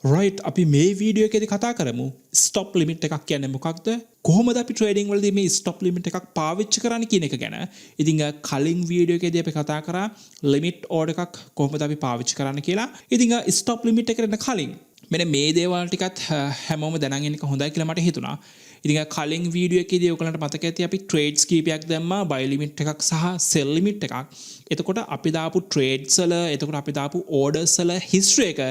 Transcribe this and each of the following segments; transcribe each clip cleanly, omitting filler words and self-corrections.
right අපි මේ video එකේදී කතා කරමු stop limit එකක් කියන්නේ මොකක්ද කොහොමද අපි trading වලදී මේ stop limit එකක් පාවිච්චි කරන්නේ කියන එක ගැන. ඉතින් කලින් වීඩියෝ එකේදී අපි කතා කරා limit order එකක් කොහොමද අපි පාවිච්චි කරන්න කියලා. ඉතින් stop limit එකට කලින් මෙන්න මේ දේවල් ටිකත් හැමෝම දැනගෙන ඉන්න එක හොඳයි කියලා මට හිතුණා. ඉතින් කලින් වීඩියෝ එකේදී ඔයගලන්ට මතක ඇති අපි trades කීපයක් දැම්මා buy limit එකක් සහ sell limit එකක්. එතකොට අපි දාපු trades වල එතකොට අපි දාපු orders වල history එක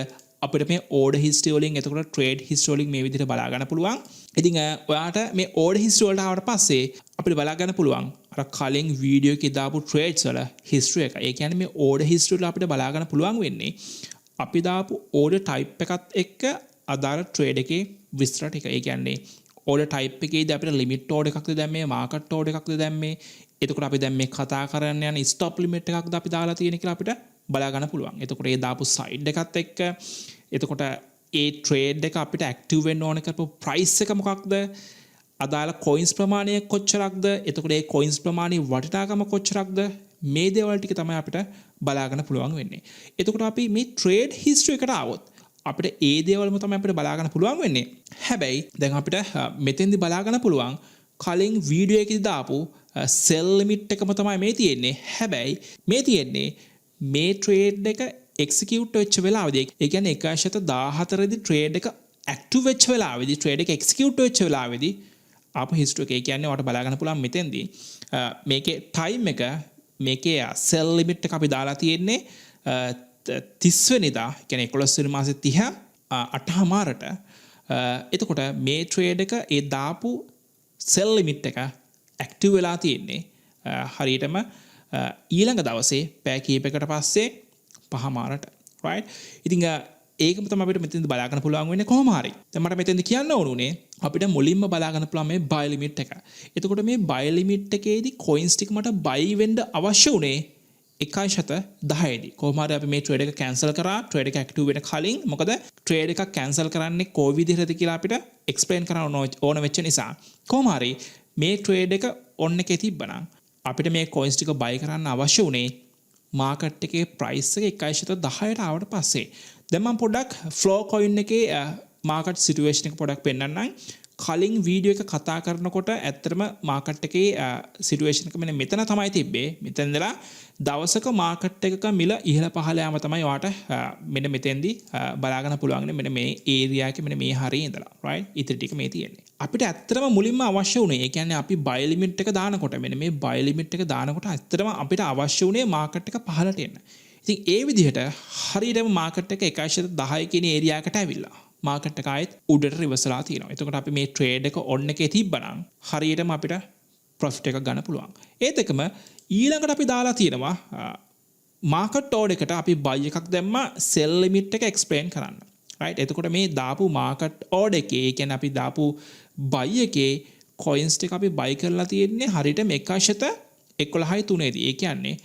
අපිට මේ order history වලින් එතකොට trade history වලින් මේ විදිහට බලා ගන්න පුළුවන්. ඉතින් ඔයාට මේ order history වලට ආවට පස්සේ අපිට බලා ගන්න පුළුවන් අර කලින් වීඩියෝ එකේ දාපු trades වල history එක. ඒ කියන්නේ මේ order history වල අපිට බලා ගන්න පුළුවන් වෙන්නේ අපි දාපු order type එකත් එක්ක අදාළ trade එකේ විස්තර ටික. ඒ කියන්නේ order type එකේදී අපිට limit order එකක්ද දැම්මේ market order එකක්ද දැම්මේ. එතකොට අපි දැන් මේ කතා කරන්න යන stop limit එකක්ද අපි දාලා තියෙන කියලා අපිට බලා ගන්න පුළුවන්. එතකොට ඒ දාපු side එකත් එක්ක එතකොට ඒ trade එක අපිට active වෙන්න ඕන කරපු price එක මොකක්ද? අදාළ coins ප්‍රමාණය කොච්චරක්ද? එතකොට ඒ coins ප්‍රමාණයේ වටිනාකම කොච්චරක්ද? මේ දේවල් ටික තමයි අපිට බලා ගන්න පුළුවන් වෙන්නේ. එතකොට අපි මේ trade history එකට ආවොත් අපිට ඒ දේවල්ම තමයි අපිට බලා ගන්න පුළුවන් වෙන්නේ. හැබැයි දැන් අපිට මෙතෙන්දි බලා ගන්න පුළුවන් කලින් වීඩියෝ එකේදී දාපු sell limit එකම තමයි මේ තියෙන්නේ. හැබැයි මේ තියෙන්නේ මේ trade එක execute වෙච්ච වෙලාවදී ඒ කියන්නේ 1.14 දී trade එක active වෙච්ච වෙලාවදී trade එක execute වෙච්ච වෙලාවදී ආපහු history එක ඒ කියන්නේ ඔයාලට බලා ගන්න පුළුවන් මෙතෙන්දී මේකේ time එක මේකේ sell limit එක අපි දාලා තියෙන්නේ 30 වෙනිදා කියන්නේ 11 වෙනි මාසේ 30 8:00ට එතකොට මේ trade එක ඒ දාපු sell limit එක active වෙලා තියෙන්නේ හරියටම ඊළඟ දවසේ පැය කීපයකට පස්සේ 5:00ට right. ඉතින් ඒකම තමයි අපිට මෙතෙන්ද බලා ගන්න පුළුවන් වෙන්නේ කොහොම හරි. දැන් මට මෙතෙන්ද කියන්න ඕනුනේ අපිට මුලින්ම බලා ගන්න පුළුවන් මේ buy limit එක. එතකොට මේ buy limit එකේදී coins ටික මට buy වෙන්න අවශ්‍ය උනේ 1.10 දී. කොහොම හරි අපි මේ trade එක cancel කරා trade එක active වෙන කලින්. මොකද trade එකක් cancel කරන්නේ කොයි විදිහටද කියලා අපිට explain කරන්න ඕන වෙච්ච නිසා. කොහොම හරි මේ trade එක on එකේ තිබ්බනම් අපිට මේ coins ටික buy කරන්න අවශ්‍ය උනේ මාකට් එකේ ප්‍රයිස් එක 1.10ට ආවට පස්සේ. දැන් මම පොඩ්ඩක් ෆ්ලෝ කොයින් එකේ මාකට් සිටුේෂන් එක පොඩ්ඩක් පෙන්නන්නම්. කලින් වීඩියෝ එක කතා කරනකොට ඇත්තටම මාකට් එකේ සිටුේෂන් එක මෙන්න මෙතන තමයි තිබ්බේ. මෙතන ඉඳලා දවසක මාකට් එකක මිල ඉහළ පහළ යාම තමයි ඔයාට මෙන්න මෙතෙන්දී බලා ගන්න පුළුවන්. මෙන්න මේ ඒරියා එකේ මෙන්න මේ හරිය ඉඳලා right ඉතින් ටික මේ තියෙන්නේ. අපිට ඇත්තටම මුලින්ම අවශ්‍ය වුණේ ඒ කියන්නේ අපි buy limit එක දානකොට මෙන්න මේ buy limit එක දානකොට ඇත්තටම අපිට අවශ්‍ය වුණේ මාකට් එක පහළට එන්න. ඉතින් ඒ විදිහට හරියටම මාකට් එක 1.10 කියන ඒරියා එකට ඇවිල්ලා මාකට් එක ආයෙත් උඩට රිවර්ස්ලා තියෙනවා. එතකොට අපි මේ ට්‍රේඩ් එක ඔන් එකේ තිබ්බනම් හරියටම අපිට ප්‍රොෆිට් එකක් ගන්න පුළුවන්. ඒත් එකම ඊළඟට අපි දාලා තියෙනවා මාකට් ඕඩර් එකට අපි buy එකක් දැම්මා sell limit එක explain කරන්න. right. එතකොට මේ දාපු මාකට් ඕඩර් එකේ ඒ කියන්නේ අපි දාපු buy එකේ coins ටික අපි buy කරලා තියෙන්නේ හරියටම 1.11 දී. ඒ කියන්නේ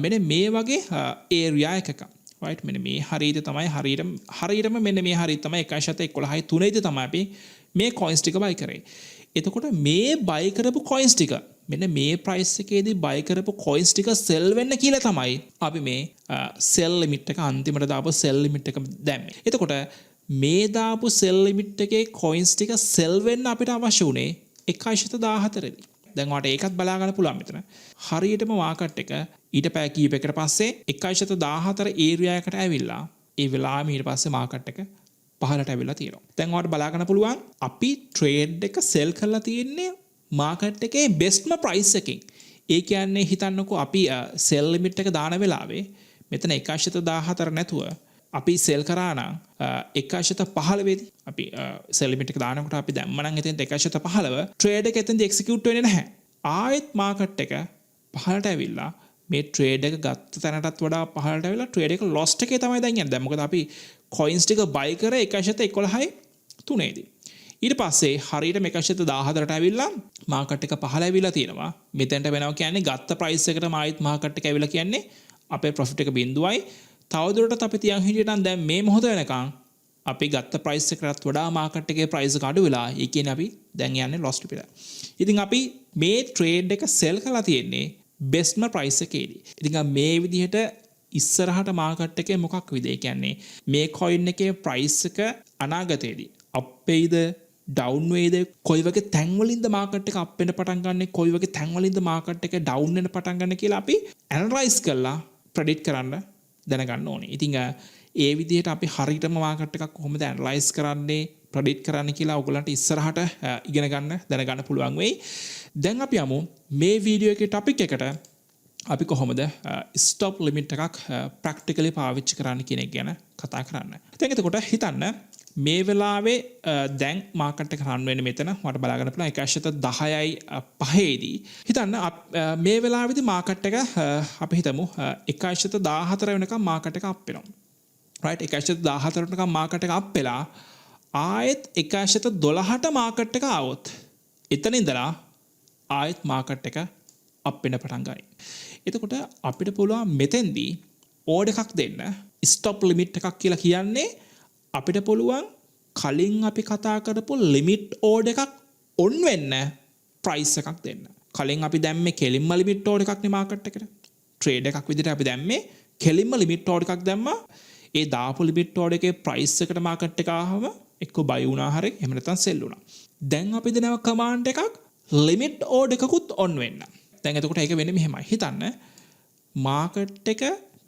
මෙන්න මේ වගේ area එකක right මෙන්න මේ හරියට තමයි හරියටම මෙන්න මේ හරිය තමයි 1.11 දී තමයි අපි මේ coins ටික buy කරේ. එතකොට මේ buy කරපු coins ටික මෙන්න මේ price එකේදී buy කරපු coins ටික sell වෙන්න කියලා තමයි අපි මේ sell limit එක අන්තිමට දාපු sell limit එක දැම්මේ. එතකොට මේ දාපු sell limit එකේ coins ටික sell වෙන්න අපිට අවශ්‍ය උනේ 1.14 දී. දැන් ඔයාලට ඒකත් බලා ගන්න පුළුවන් මෙතන. හරියටම මාකට් එක ඊට පැය කීපයකට පස්සේ 1.14 ඒරියා එකට ඇවිල්ලා ඒ වෙලාවෙම ඊට පස්සේ මාකට් එක පහළට ඇවිල්ලා තියෙනවා. දැන් ඔයාලට බලා ගන්න පුළුවන් අපි ට්‍රේඩ් එක සෙල් කරලා තියෙන්නේ මාකට් එකේ බෙස්ට්ම ප්‍රයිස් එකකින්. ඒ කියන්නේ හිතන්නකෝ අපි සෙල් ලිමිට් එක දාන වෙලාවේ මෙතන 1.14 නැතුව අපි සෙල් කරා නම් 1.15 වෙදී අපි සෙල් ලිමිට් එක දානකොට අපි දැම්ම නම් එතෙන්ට 1.15 ට්‍රේඩ් එක එතෙන්ද එක්සිකියුට් වෙන්නේ නැහැ. ආයෙත් මාකට් එක පහළට ඇවිල්ලා මේ ට්‍රේඩ් එක ගත්ත තැනටත් වඩා පහළට ඇවිල්ලා ට්‍රේඩ් එක ලොස්ට් එකේ තමයි දැන් යන්නේ. දැන් මොකද අපි coins ටික buy කරේ 1.11 දී. ඊට පස්සේ හරියට 1.14ට ඇවිල්ලා මාකට් එක පහළ ඇවිල්ලා තියෙනවා. මෙතෙන්ට වෙනවා කියන්නේ ගත්ත price එකටම ආයෙත් මාකට් එක ඇවිල්ලා කියන්නේ අපේ profit එක බිඳුවයි. තවදුරටත් අපි තියන් හිටියට නම් දැන් මේ මොහොත වෙනකන් අපි ගත්ත price එකටත් වඩා මාකට් එකේ price එක අඩු වෙලා ඒ කියන්නේ අපි දැන් යන්නේ lost පිට. ඉතින් අපි මේ trade එක sell කරලා තියෙන්නේ bestම price එකේදී. ඉතින් මේ විදිහට ඉස්සරහට මාකට් එකේ මොකක් විදිහේ කියන්නේ මේ coin එකේ price එක අනාගතයේදී up වේද down වේද කොයි වගේ තැන් වලින්ද මාකට් එක up වෙන්න පටන් ගන්න කොයි වගේ තැන් වලින්ද මාකට් එක down වෙන්න පටන් ගන්න කියලා අපි analyze කරලා predict කරන්න දැනගන්න ඕනේ. ඉතින් ඒ විදිහට අපි හරියටම මාකට් එකක් කොහොමද ඇනලයිස් කරන්නේ ප්‍රෙඩික්ට් කරන්න කියලා ඔයගලන්ට ඉස්සරහට ඉගෙන ගන්න දැනගන්න පුළුවන් වෙයි. දැන් අපි යමු මේ වීඩියෝ එකේ ටොපික් එකට අපි කොහොමද ස්ටොප් ලිමිට් එකක් ප්‍රැක්ටිකලි පාවිච්චි කරන්න කියන එක ගැන කතා කරන්න. දැන් එතකොට හිතන්න මේ වෙලාවේ දැන් මාකට් එක රන් වෙන්නේ මෙතන මට බලා ගන්න පුළුවන් 1.10යි 5ේදී හිතන්න මේ වෙලාවේදී මාකට් එක අපි හිතමු 1.14 වෙනකම් මාකට් එක අප් වෙනවා. right 1.14 වෙනකම් මාකට් එක අප් වෙලා ආයෙත් 1.12ට මාකට් එක ආවොත් එතන ඉඳලා ආයෙත් මාකට් එක අප් වෙන්න පටන් ගන්නවා. එතකොට අපිට පුළුවන් මෙතෙන්දී ඕඩර් එකක් දෙන්න ස්ටොප් ලිමිට් එකක් කියලා කියන්නේ අපිට පුළුවන් කලින් අපි කතා කරපු ලිමිට් ඕඩර් එකක් ඔන් වෙන්න ප්‍රයිස් එකක් දෙන්න. කලින් අපි දැම්මේ කෙලින්ම ලිමිට් ඕඩර් එකක් නේ මාකට් එකට. ට්‍රේඩ් එකක් විදිහට අපි දැම්මේ කෙලින්ම ලිමිට් ඕඩර් එකක් දැම්මා. ඒ දාපු ලිමිට් ඕඩර් එකේ ප්‍රයිස් එකට මාකට් එක ආවම එක්ක බයි වුණා හරි එහෙම නැත්නම් සෙල් වුණා. දැන් අපි දෙනවා කමාන්ඩ් එකක් ලිමිට් ඕඩර් එකකුත් ඔන් වෙන්න. දැන් එතකොට ඒක වෙන්නේ මෙහෙමයි. හිතන්න මාකට් එක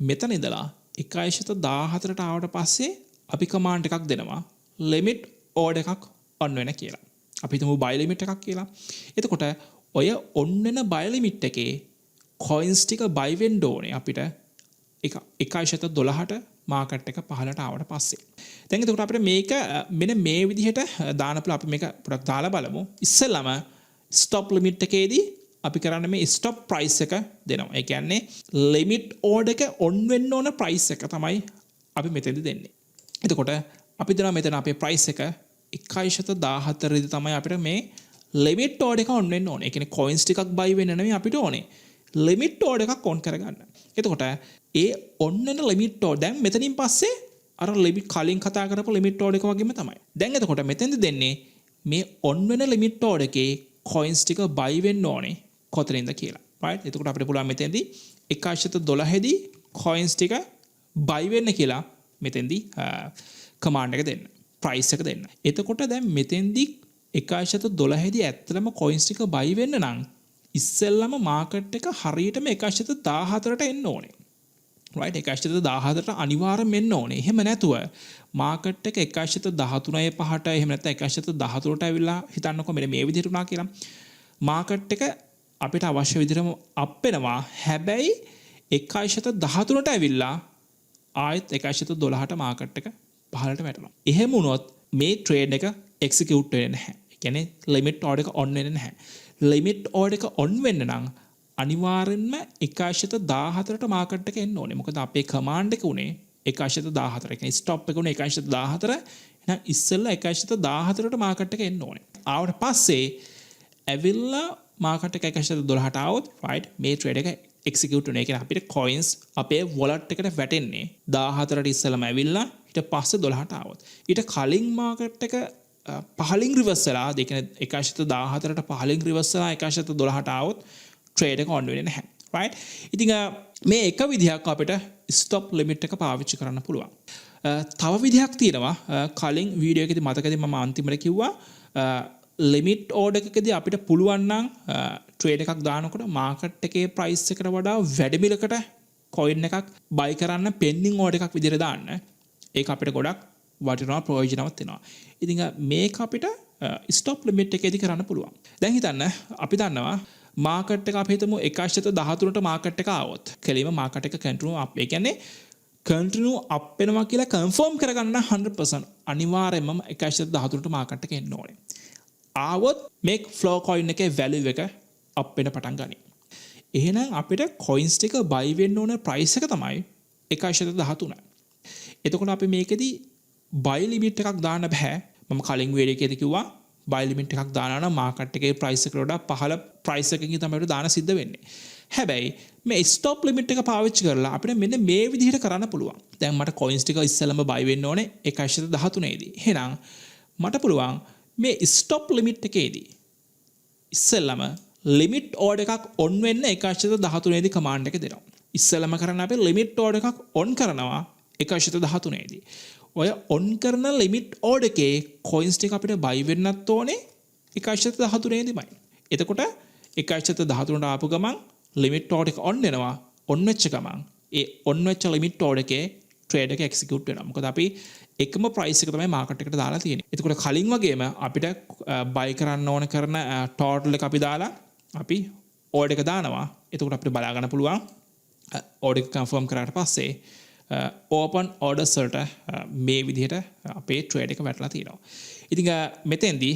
මෙතන ඉඳලා 1.14ට ආවට පස්සේ අපි කමාන්ඩ් එකක් දෙනවා ලිමිට් ඕඩර් එකක් ඔන් වෙන කියලා. අපි හිතමු බයි ලිමිට් එකක් කියලා. එතකොට ඔය ඔන් වෙන බයි ලිමිට් එකේ coins ටික බයි වෙන්න ඕනේ අපිට 1.12ට මාකට් එක පහළට ආවට පස්සේ. දැන් එතකොට අපිට මේක මෙන්න මේ විදිහට දාන්න පුළුවන්. අපි මේක පොඩක් දාලා බලමු. ඉස්සෙල්ලාම ස්ටොප් ලිමිට් එකේදී අපි කරන්නේ මේ ස්ටොප් ප්‍රයිස් එක දෙනවා. ඒ කියන්නේ ලිමිට් ඕඩර් එක ඔන් වෙන්න ඕන ප්‍රයිස් එක තමයි අපි මෙතෙන්දී දෙන්නේ. එතකොට අපි දෙනවා මෙතන අපේ ප්‍රයිස් එක 1.14 දී තමයි අපිට මේ ලිමිට් ඕඩර් එක ඔන් වෙන්න ඕනේ. ඒ කියන්නේ coins ටිකක් buy වෙන්න නෙමෙයි අපිට ඕනේ. ලිමිට් ඕඩර් එකක් ඔන් කරගන්න. එතකොට ඒ ඔන් වෙන ලිමිට් ඕඩර් දැන් මෙතනින් පස්සේ අර ලිමිට් කලින් කතා කරපු ලිමිට් ඕඩර් එක වගේම තමයි. දැන් එතකොට මෙතෙන්ද දෙන්නේ මේ ඔන් වෙන ලිමිට් ඕඩර් එකේ coins ටික buy වෙන්න ඕනේ කොතනින්ද කියලා. right? එතකොට අපිට පුළුවන් මෙතෙන්දී 1.12 දී coins ටික buy වෙන්න කියලා මෙතෙන්දී කමාන්ඩ් එක දෙන්න. price එක දෙන්න. එතකොට දැන් මෙතෙන්දී 1.12 දී ඇත්තටම coins ටික buy වෙන්න නම් ඉස්සෙල්ලාම මාකට් එක හරියටම 1.14ට එන්න ඕනේ. right 1.14ට අනිවාර්යයෙන්ම එන්න ඕනේ. එහෙම නැතුව මාකට් එක 1.13යි 5ට එහෙම නැත්නම් 1.14ට ඇවිල්ලා හිතන්නකො මෙන්න මේ විදිහට උනා කියලා. මාකට් එක අපිට අවශ්‍ය විදිහටම අප් වෙනවා. හැබැයි 1.13ට ඇවිල්ලා ආයෙත් 1.12ට මාකට් එක පහළට වැටෙනවා. එහෙම වුණොත් මේ ට්‍රේඩ් එක එක්සිකියුට් වෙන්නේ නැහැ. ඒ කියන්නේ ලිමිට් ඕඩර් එක ඔන් වෙන්නේ නැහැ. ලිමිට් ඕඩර් එක ඔන් වෙන්න නම් අනිවාර්යෙන්ම 1.14ට මාකට් එක එන්න ඕනේ. මොකද අපේ කමාන්ඩ් එක උනේ 1.14. ඒ කියන්නේ ස්ටොප් එක උනේ 1.14. එහෙනම් ඉස්සෙල්ලා 1.14ට මාකට් එක එන්න ඕනේ. ආවට පස්සේ ඇවිල්ලා මාකට් එක 1.12ට આવොත් right මේ ට්‍රේඩ් එක එක්සිකියුට් වෙනවා. ඒ කියන්නේ අපිට coins අපේ wallet එකට වැටෙන්නේ 14ට ඉස්සෙල්ලාම ඇවිල්ලා ඊට පස්සේ 12ට આવොත්. ඊට කලින් මාකට් එක පහලින් රිවර්ස් වෙලා ඒ කියන්නේ 1.14ට පහලින් රිවර්ස් වෙලා 1.12ට આવොත් ට්‍රේඩ් එක ඔන් වෙන්නේ නැහැ. right? ඉතින් මේ එක විදිහක් අපිට ස්ටොප් ලිමිට් එක පාවිච්චි කරන්න පුළුවන්. තව විදිහක් තියෙනවා. කලින් වීඩියෝ එකේදී මතකදී මම අන්තිමට කිව්වා ලිමිට් ඕඩර් එකකදී අපිට පුළුවන් නම් ට්‍රේඩ් එකක් දානකොට මාකට් එකේ ප්‍රයිස් එකට වඩා වැඩි මිලකට coin එකක් buy කරන්න pending order එකක් විදිහට දාන්න. ඒක අපිට ගොඩක් වටිනවා ප්‍රයෝජනවත් වෙනවා. ඉතින් මේක අපිට ස්ටොප් ලිමිට් එකේදී කරන්න පුළුවන්. දැන් හිතන්න අපි දන්නවා මාකට් එක අපි හිතමු 1.13ට මාකට් එක ආවොත් කෙලිම මාකට් එක කන්ටිනියු අප්. ඒ කියන්නේ කන්ටිනියු අප් වෙනවා කියලා කන්ෆර්ම් කරගන්න 100% අනිවාර්යයෙන්ම 1.13ට මාකට් එක එන්න ඕනේ. ආවොත් මේ ෆ්ලෝ coin එකේ value එක අප් වෙන පටන් ගනී. එහෙනම් අපිට coins ටික buy වෙන්න ඕන price එක තමයි 1.13. එතකොට අපි මේකෙදී buy limit එකක් දාන්න බෑ. මම කලින් වීඩියෝ එකේදී කිව්වා buy limit එකක් දානවා නම් market එකේ price එකට වඩා පහළ price එකකින් තමයි දාන සිද්ධ වෙන්නේ. හැබැයි මේ stop limit එක පාවිච්චි කරලා අපිට මෙන්න මේ විදිහට කරන්න පුළුවන්. දැන් මට coins ටික ඉස්සෙල්ලාම buy වෙන්න ඕනේ 1.13 දී. එහෙනම් මට පුළුවන් මේ stop limit එකේදී ඉස්සෙල්ලාම limit order එකක් on වෙන්න 1.13 දී command එක දෙනවා. ඉස්සෙල්ලම කරන්න අපි ලිමිට් ඕඩර් එකක් ඔන් කරනවා 1.13 දී. ඔය ඔන් කරන ලිමිට් ඕඩර් එකේ කොයින්ස් ටික අපිට බයි වෙන්නත් ඕනේ 1.13 දීමයි. එතකොට 1.13ට ආපු ගමන් ලිමිට් ඕඩර් එක ඔන් වෙනවා. ඔන් වෙච්ච ගමන් ඒ ඔන් වෙච්ච ලිමිට් ඕඩර් එකේ ට්‍රේඩ් එක එක්සිකියුට් වෙනවා. මොකද අපි එකම ප්‍රයිස් එක තමයි මාකට් එකට දාලා තියෙන්නේ. එතකොට කලින් වගේම අපිට බයි කරන්න ඕන කරන ටෝටල් එක අපි දාලා අපි ඕඩර් එක දානවා. එතකොට අපිට බලා ගන්න පුළුවන් ඕඩර් එක කන්ෆර්ම් කරාට පස්සේ ඕපන් ඕඩර්ස් වලට මේ විදිහට අපේ ට්‍රේඩ් එක වැටලා තියෙනවා. ඉතින් මෙතෙන්දී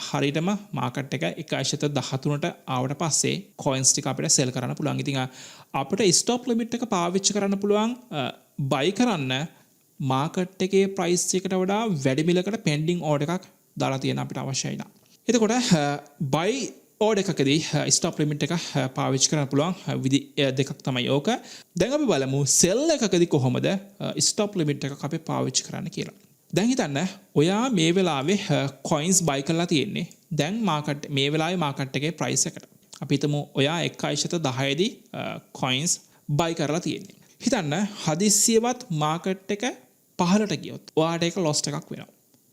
හරියටම මාකට් එක 1.13ට ආවට පස්සේ කොයින්ස් ටික අපිට සෙල් කරන්න පුළුවන්. ඉතින් අපිට ස්ටොප් ලිමිට් එක පාවිච්චි කරන්න පුළුවන් බයි කරන්න මාකට් එකේ ප්‍රයිස් එකට වඩා වැඩි මිලකට පෙන්ඩිං ඕඩර් එකක් දාලා තියෙන අපිට අවශ්‍යයි නා. එතකොට බයි ඕඩර් එකකදී ස්ටොප් ලිමිට් එක පාවිච්චි කරන්න පුළුවන් විදි දෙකක් තමයි ඕක. දැන් අපි බලමු සෙල් එකකදී කොහොමද ස්ටොප් ලිමිට් එකක් අපි පාවිච්චි කරන්න කියලා. දැන් හිතන්න ඔයා මේ වෙලාවේ කොයින්ස් බයි කරලා තියෙන්නේ. දැන් මාකට් මේ වෙලාවේ මාකට් එකේ ප්‍රයිස් එකට. අපි හිතමු ඔයා 1.10 දී කොයින්ස් බයි කරලා තියෙන්නේ. හිතන්න හදිස්සියවත් මාකට් එක පහළට ගියොත් ඔයාට ඒක ලොස් එකක් වෙනවා.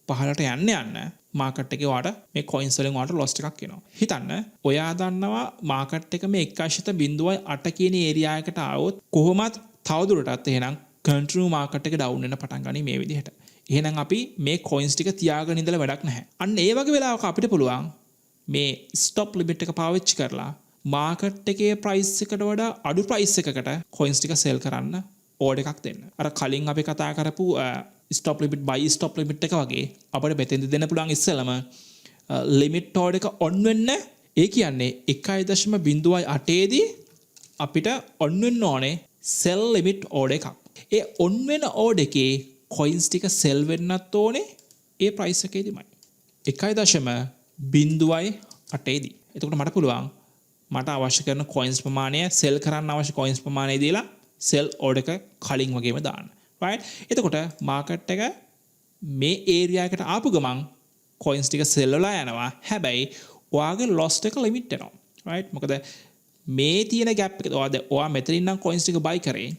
පහළට යන්න මාකට් එකේ ඔයාට මේ කොයින්ස් වලින් ඔයාට ලොස් එකක් එනවා. හිතන්න ඔයා දන්නවා මාකට් එක මේ 1.08 කියන ඒරියා එකට ආවොත් කොහොමත් තවදුරටත් එහෙනම් කන්ටිනියු මාකට් එක ඩවුන් වෙන පටන් ගනී මේ විදිහට. එහෙනම් අපි මේ කොයින්ස් ටික තියාගෙන ඉඳලා වැඩක් නැහැ. අන්න ඒ වගේ වෙලාවක අපිට පුළුවන් මේ ස්ටොප් ලිමිට් එක පාවිච්චි කරලා මාකට් එකේ ප්‍රයිස් එකට වඩා අඩු ප්‍රයිස් එකකට කොයින්ස් ටික සෙල් කරන්න ඕඩර් එකක් දෙන්න. අර කලින් අපි කතා කරපු ස්ටොප් ලිමිට් බයි ස්ටොප් ලිමිට් එක වගේ අපිට මෙතෙන්ද දෙන්න පුළුවන් ඉස්සෙල්ලම ලිමිට් ඕඩර් එක ඔන් වෙන්න. ඒ කියන්නේ 1.08 දී අපිට ඔන් වෙන්න ඕනේ සෙල් ලිමිට් ඕඩර් එකක්. ඒ ඔන් වෙන ඕඩර් එකේ කොයින්ස් ටික සෙල් වෙන්නත් ඕනේ ඒ ප්‍රයිස් එකේදීමයි. 1.08 දී. එතකොට මට පුළුවන් මට අවශ්‍ය කරන කොයින්ස් ප්‍රමාණය සෙල් කරන්න අවශ්‍ය කොයින්ස් ප්‍රමාණය දීලා සෙල් ඕඩර් එක කලින් වගේම දාන්න. right? එතකොට මාකට් එක මේ ඒරියා එකට ආපු ගමන් කොයින්ස් ටික සෙල් වෙලා යනවා. හැබැයි ඔයාගේ loss එක ලිමිට් වෙනවා. right? මොකද මේ තියෙන gap එක ඔයා මෙතනින් නම් කොයින්ස් ටික buy කරේ.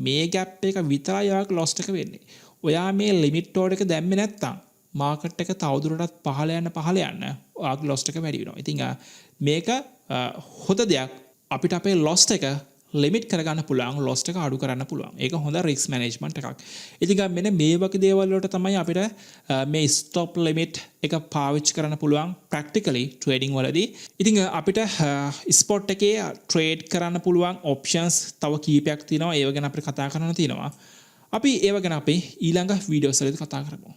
මේ gap එක විතරයි ඔයාගේ loss එක වෙන්නේ. ඔයා මේ ලිමිට් ඕඩර් එක දැම්මේ නැත්තම් මාකට් එක තවදුරටත් පහළ යන්න ඔයාගේ loss එක වැඩි වෙනවා. ඉතින් මේක හොඳ දෙයක්. අපිට අපේ loss එක ලිමිට් කරගන්න පුළුවන්, loss එක අඩු කරන්න පුළුවන්. ඒක හොඳ risk management එකක්. ඉතින් මෙන්න මේ වගේ දේවල් වලට තමයි අපිට මේ stop limit එක පාවිච්චි කරන්න පුළුවන් practically trading වලදී. ඉතින් අපිට spot එකේ trade කරන්න පුළුවන් options තව කීපයක් තියෙනවා. ඒව ගැන අපිට කතා කරන්න තියෙනවා. අපි ඒව ගැන අපි ඊළඟ වීඩියෝස් වලදී කතා කරමු.